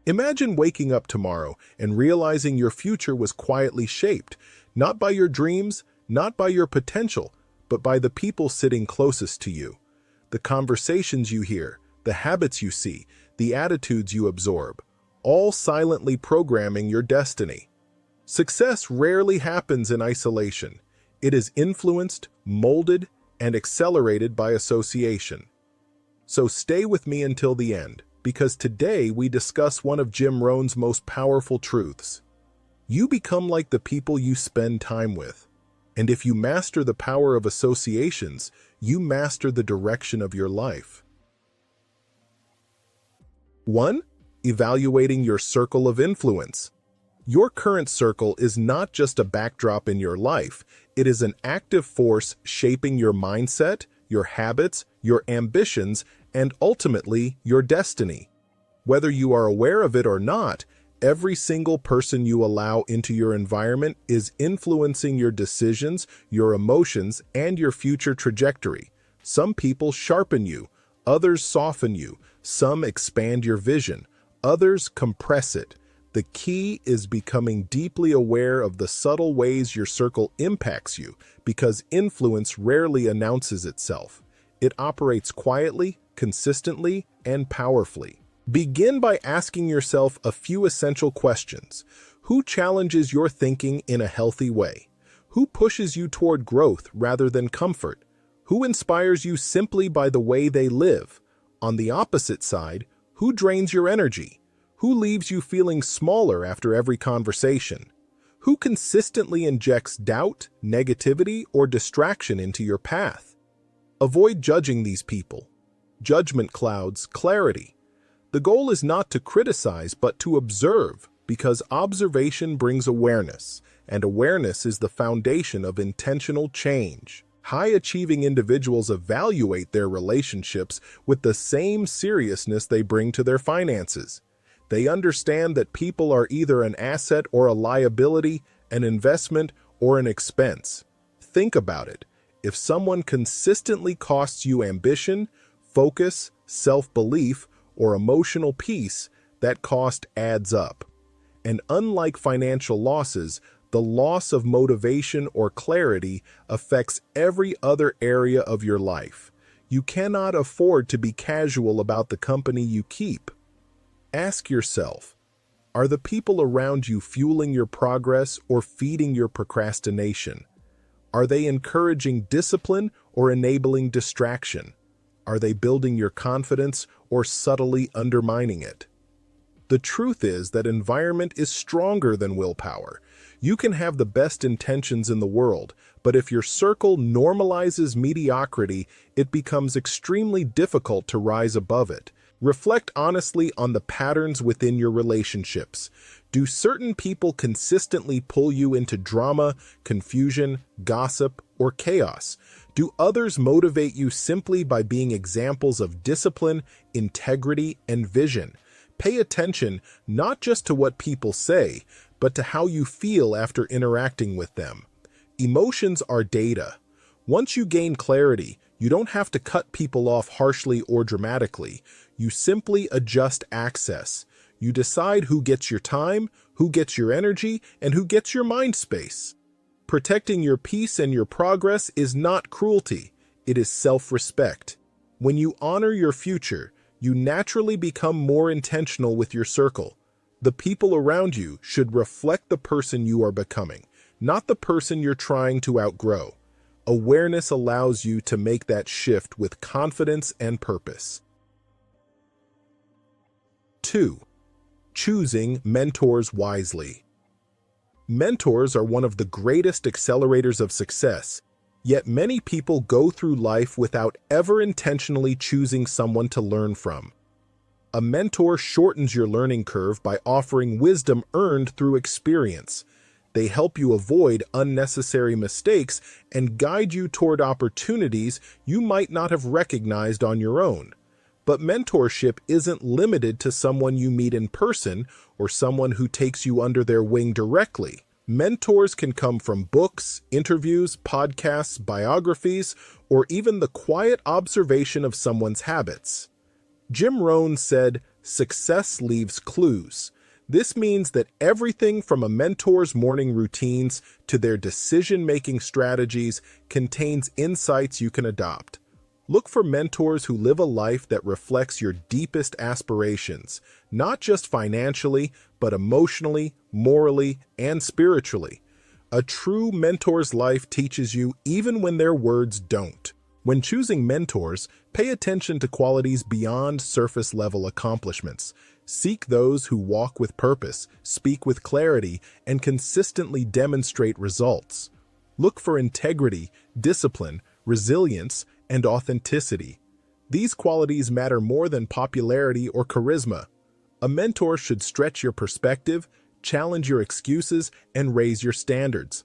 Imagine waking up tomorrow and realizing your future was quietly shaped, not by your dreams, not by your potential, but by the people sitting closest to you. The conversations you hear, the habits you see, the attitudes you absorb, all silently programming your destiny. Success rarely happens in isolation. It is influenced, molded, and accelerated by association. So stay with me until the end, because today we discuss one of Jim Rohn's most powerful truths. You become like the people you spend time with. And if you master the power of associations, you master the direction of your life. 1. Evaluating your circle of influence. Your current circle is not just a backdrop in your life, it is an active force shaping your mindset, your habits, your ambitions, and ultimately your destiny. Whether you are aware of it or not, every single person you allow into your environment is influencing your decisions, your emotions, and your future trajectory. Some people sharpen you, others soften you, some expand your vision, others compress it. The key is becoming deeply aware of the subtle ways your circle impacts you, because influence rarely announces itself. It operates quietly, consistently, and powerfully. Begin by asking yourself a few essential questions. Who challenges your thinking in a healthy way? Who pushes you toward growth rather than comfort? Who inspires you simply by the way they live? On the opposite side, who drains your energy? Who leaves you feeling smaller after every conversation? Who consistently injects doubt, negativity, or distraction into your path? Avoid judging these people. Judgment clouds clarity. The goal is not to criticize, but to observe, because observation brings awareness, and awareness is the foundation of intentional change. High-achieving individuals evaluate their relationships with the same seriousness they bring to their finances. They understand that people are either an asset or a liability, an investment or an expense. Think about it. If someone consistently costs you ambition, focus, self-belief, or emotional peace, that cost adds up. And unlike financial losses, the loss of motivation or clarity affects every other area of your life. You cannot afford to be casual about the company you keep. Ask yourself, are the people around you fueling your progress or feeding your procrastination? Are they encouraging discipline or enabling distraction? Are they building your confidence or subtly undermining it? The truth is that environment is stronger than willpower. You can have the best intentions in the world, but if your circle normalizes mediocrity, it becomes extremely difficult to rise above it. Reflect honestly on the patterns within your relationships. Do certain people consistently pull you into drama, confusion, gossip, or chaos? Do others motivate you simply by being examples of discipline, integrity, and vision? Pay attention not just to what people say, but to how you feel after interacting with them. Emotions are data. Once you gain clarity, you don't have to cut people off harshly or dramatically. You simply adjust access. You decide who gets your time, who gets your energy, and who gets your mind space. Protecting your peace and your progress is not cruelty. It is self-respect. When you honor your future, you naturally become more intentional with your circle. The people around you should reflect the person you are becoming, not the person you're trying to outgrow. Awareness allows you to make that shift with confidence and purpose. 2. Choosing mentors wisely. Mentors are one of the greatest accelerators of success, yet many people go through life without ever intentionally choosing someone to learn from. A mentor shortens your learning curve by offering wisdom earned through experience. They help you avoid unnecessary mistakes and guide you toward opportunities you might not have recognized on your own. But mentorship isn't limited to someone you meet in person or someone who takes you under their wing directly. Mentors can come from books, interviews, podcasts, biographies, or even the quiet observation of someone's habits. Jim Rohn said, Success leaves clues. This means that everything from a mentor's morning routines to their decision-making strategies contains insights you can adopt. Look for mentors who live a life that reflects your deepest aspirations, not just financially, but emotionally, morally, and spiritually. A true mentor's life teaches you even when their words don't. When choosing mentors, pay attention to qualities beyond surface-level accomplishments. Seek those who walk with purpose, speak with clarity, and consistently demonstrate results. Look for integrity, discipline, resilience, and authenticity. These qualities matter more than popularity or charisma. A mentor should stretch your perspective, challenge your excuses, and raise your standards.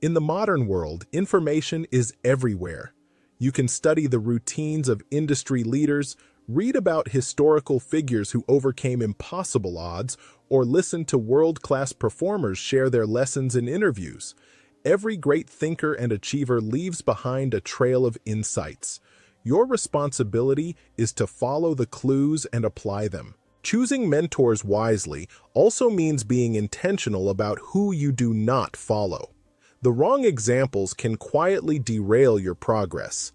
In the modern world, information is everywhere. You can study the routines of industry leaders, read about historical figures who overcame impossible odds, or listen to world-class performers share their lessons in interviews. Every great thinker and achiever leaves behind a trail of insights. Your responsibility is to follow the clues and apply them. Choosing mentors wisely also means being intentional about who you do not follow. The wrong examples can quietly derail your progress.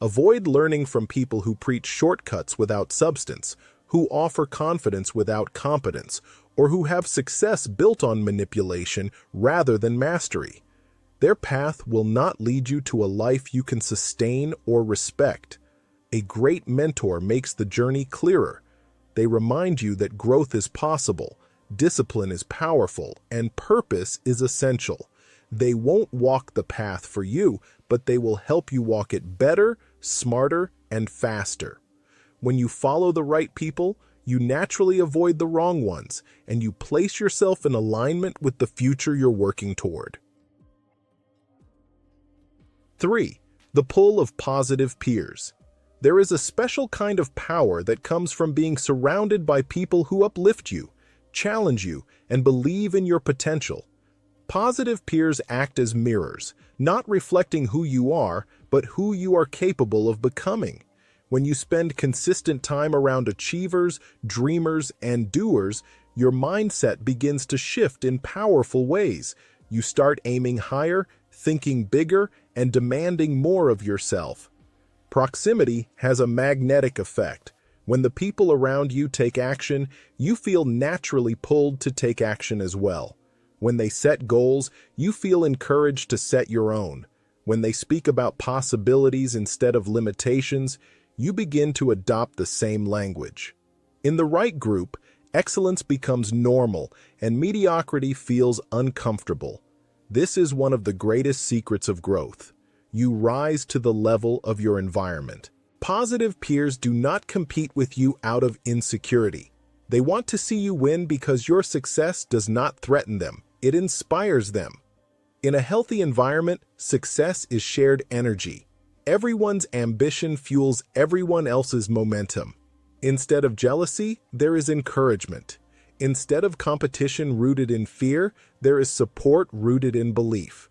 Avoid learning from people who preach shortcuts without substance, who offer confidence without competence, or who have success built on manipulation rather than mastery. Their path will not lead you to a life you can sustain or respect. A great mentor makes the journey clearer. They remind you that growth is possible, discipline is powerful, and purpose is essential. They won't walk the path for you, but they will help you walk it better, smarter, and faster. When you follow the right people, you naturally avoid the wrong ones, and you place yourself in alignment with the future you're working toward. 3. The pull of positive peers. There is a special kind of power that comes from being surrounded by people who uplift you, challenge you, and believe in your potential. Positive peers act as mirrors, not reflecting who you are, but who you are capable of becoming. When you spend consistent time around achievers, dreamers, and doers, your mindset begins to shift in powerful ways. You start aiming higher, thinking bigger, and demanding more of yourself. Proximity has a magnetic effect. When the people around you take action, you feel naturally pulled to take action as well. When they set goals, you feel encouraged to set your own. When they speak about possibilities instead of limitations, you begin to adopt the same language. In the right group, excellence becomes normal and mediocrity feels uncomfortable. This is one of the greatest secrets of growth. You rise to the level of your environment. Positive peers do not compete with you out of insecurity. They want to see you win because your success does not threaten them. It inspires them. In a healthy environment, success is shared energy. Everyone's ambition fuels everyone else's momentum. Instead of jealousy, there is encouragement. Instead of competition rooted in fear, there is support rooted in belief.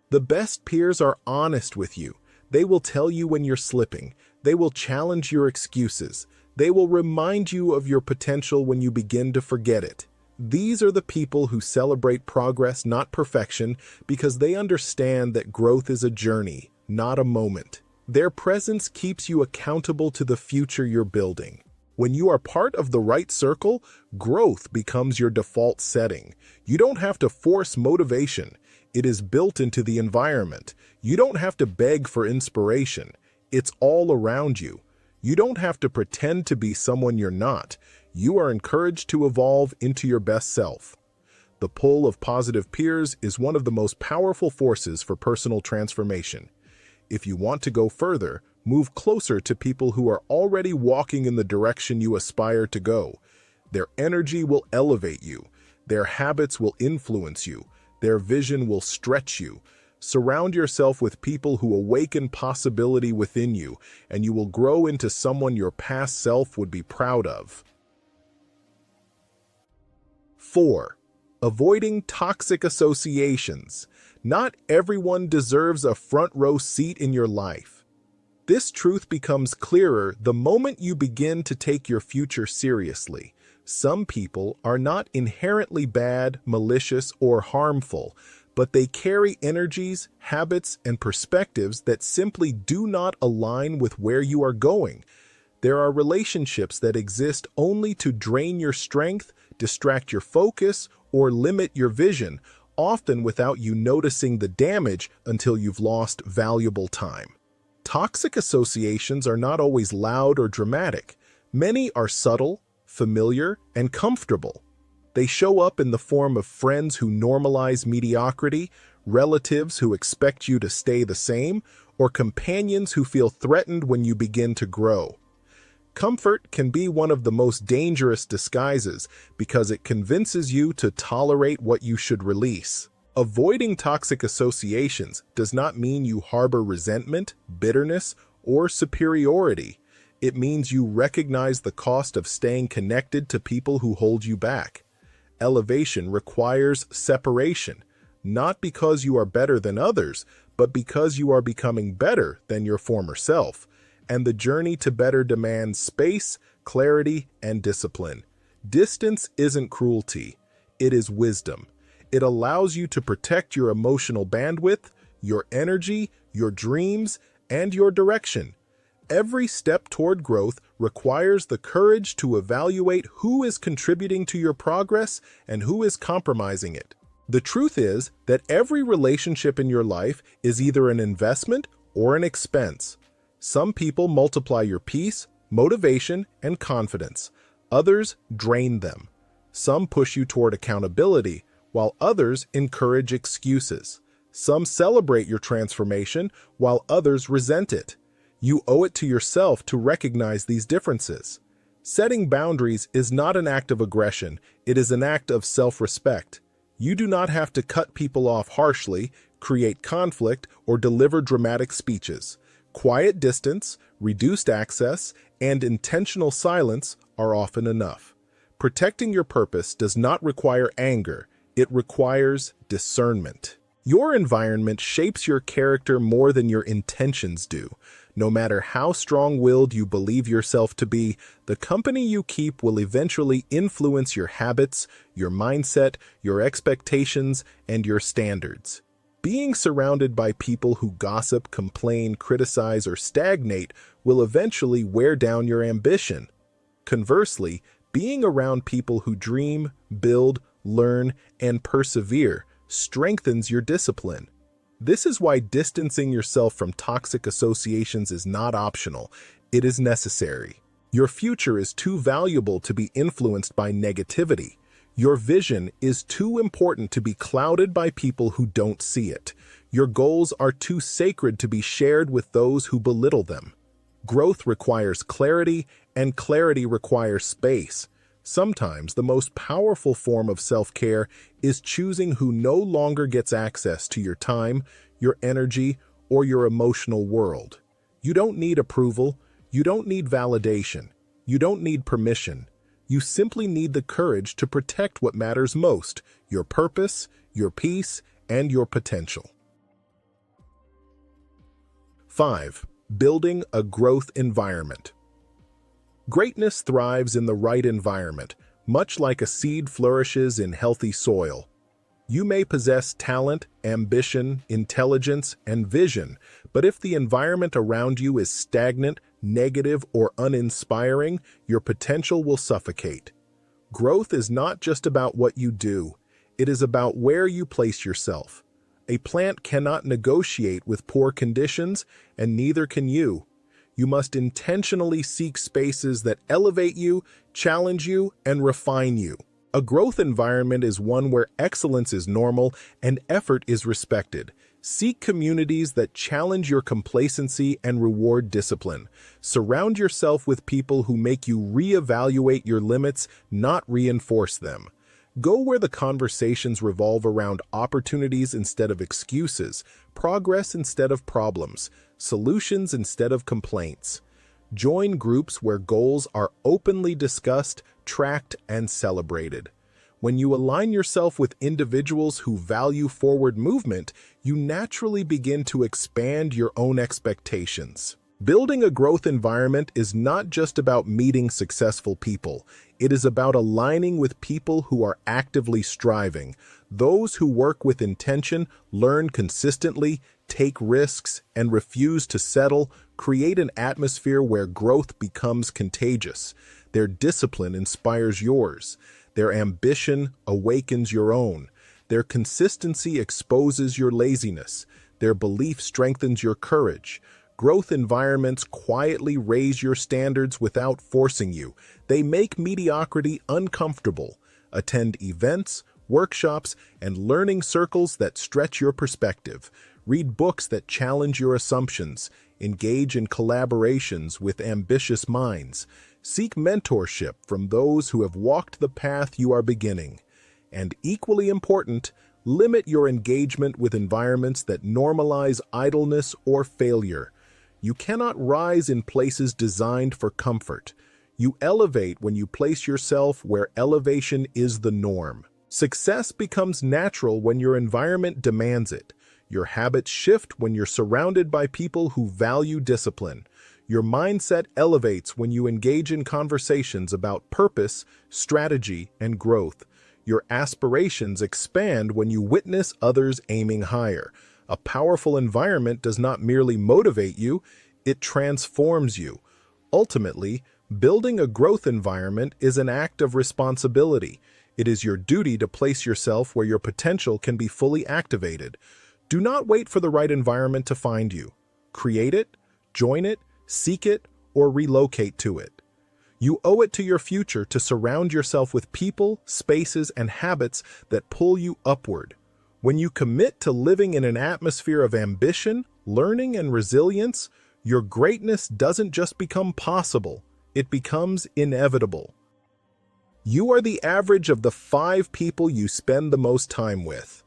The best peers are honest with you. They will tell you when you're slipping. They will challenge your excuses. They will remind you of your potential when you begin to forget it. These are the people who celebrate progress, not perfection, because they understand that growth is a journey, not a moment. Their presence keeps you accountable to the future you're building. When you are part of the right circle, growth becomes your default setting. You don't have to force motivation. It is built into the environment. You don't have to beg for inspiration. It's all around you. You don't have to pretend to be someone you're not. You are encouraged to evolve into your best self. The pull of positive peers is one of the most powerful forces for personal transformation. If you want to go further, move closer to people who are already walking in the direction you aspire to go. Their energy will elevate you. Their habits will influence you. Their vision will stretch you. Surround yourself with people who awaken possibility within you, and you will grow into someone your past self would be proud of. 4. Avoiding toxic associations. Not everyone deserves a front row seat in your life. This truth becomes clearer the moment you begin to take your future seriously. Some people are not inherently bad, malicious, or harmful, but they carry energies, habits, and perspectives that simply do not align with where you are going. There are relationships that exist only to drain your strength, distract your focus, or limit your vision, often without you noticing the damage until you've lost valuable time. Toxic associations are not always loud or dramatic. Many are subtle, familiar, and comfortable. They show up in the form of friends who normalize mediocrity, relatives who expect you to stay the same, or companions who feel threatened when you begin to grow. Comfort can be one of the most dangerous disguises because it convinces you to tolerate what you should release. Avoiding toxic associations does not mean you harbor resentment, bitterness, or superiority. It means you recognize the cost of staying connected to people who hold you back. Elevation requires separation, not because you are better than others, but because you are becoming better than your former self. And the journey to better demands space, clarity, and discipline. Distance isn't cruelty, it is wisdom. It allows you to protect your emotional bandwidth, your energy, your dreams, and your direction. Every step toward growth requires the courage to evaluate who is contributing to your progress and who is compromising it. The truth is that every relationship in your life is either an investment or an expense. Some people multiply your peace, motivation, and confidence. Others drain them. Some push you toward accountability, while others encourage excuses. Some celebrate your transformation, while others resent it. You owe it to yourself to recognize these differences. Setting boundaries is not an act of aggression, it is an act of self-respect. You do not have to cut people off harshly, create conflict, or deliver dramatic speeches. Quiet distance, reduced access, and intentional silence are often enough. Protecting your purpose does not require anger, it requires discernment. Your environment shapes your character more than your intentions do. No matter how strong-willed you believe yourself to be, the company you keep will eventually influence your habits, your mindset, your expectations, and your standards. Being surrounded by people who gossip, complain, criticize, or stagnate will eventually wear down your ambition. Conversely, being around people who dream, build, learn, and persevere strengthens your discipline. This is why distancing yourself from toxic associations is not optional, it is necessary. Your future is too valuable to be influenced by negativity. Your vision is too important to be clouded by people who don't see it. Your goals are too sacred to be shared with those who belittle them. Growth requires clarity, and clarity requires space. Sometimes the most powerful form of self-care is choosing who no longer gets access to your time, your energy, or your emotional world. You don't need approval, you don't need validation, you don't need permission. You simply need the courage to protect what matters most, your purpose, your peace, and your potential. 5. Building a growth environment. Greatness thrives in the right environment, much like a seed flourishes in healthy soil. You may possess talent, ambition, intelligence, and vision, but if the environment around you is stagnant, negative, or uninspiring, your potential will suffocate. Growth is not just about what you do, it is about where you place yourself. A plant cannot negotiate with poor conditions, and neither can you. You must intentionally seek spaces that elevate you, challenge you, and refine you. A growth environment is one where excellence is normal and effort is respected. Seek communities that challenge your complacency and reward discipline. Surround yourself with people who make you reevaluate your limits, not reinforce them. Go where the conversations revolve around opportunities instead of excuses, progress instead of problems, solutions instead of complaints. Join groups where goals are openly discussed, tracked, and celebrated. When you align yourself with individuals who value forward movement, you naturally begin to expand your own expectations. Building a growth environment is not just about meeting successful people. It is about aligning with people who are actively striving, those who work with intention, learn consistently, take risks, and refuse to settle, create an atmosphere where growth becomes contagious. Their discipline inspires yours. Their ambition awakens your own. Their consistency exposes your laziness. Their belief strengthens your courage. Growth environments quietly raise your standards without forcing you. They make mediocrity uncomfortable. Attend events, workshops, and learning circles that stretch your perspective. Read books that challenge your assumptions. Engage in collaborations with ambitious minds. Seek mentorship from those who have walked the path you are beginning. And equally important, limit your engagement with environments that normalize idleness or failure. You cannot rise in places designed for comfort. You elevate when you place yourself where elevation is the norm. Success becomes natural when your environment demands it. Your habits shift when you're surrounded by people who value discipline. Your mindset elevates when you engage in conversations about purpose, strategy, and growth. Your aspirations expand when you witness others aiming higher. A powerful environment does not merely motivate you, it transforms you. Ultimately, building a growth environment is an act of responsibility. It is your duty to place yourself where your potential can be fully activated. Do not wait for the right environment to find you. Create it, join it, seek it, or relocate to it. You owe it to your future to surround yourself with people, spaces, and habits that pull you upward. When you commit to living in an atmosphere of ambition, learning, and resilience, your greatness doesn't just become possible, it becomes inevitable. You are the average of the 5 people you spend the most time with.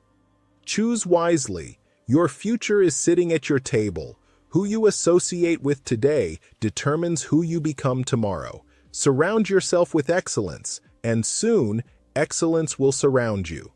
Choose wisely. Your future is sitting at your table. Who you associate with today determines who you become tomorrow. Surround yourself with excellence, and soon, excellence will surround you.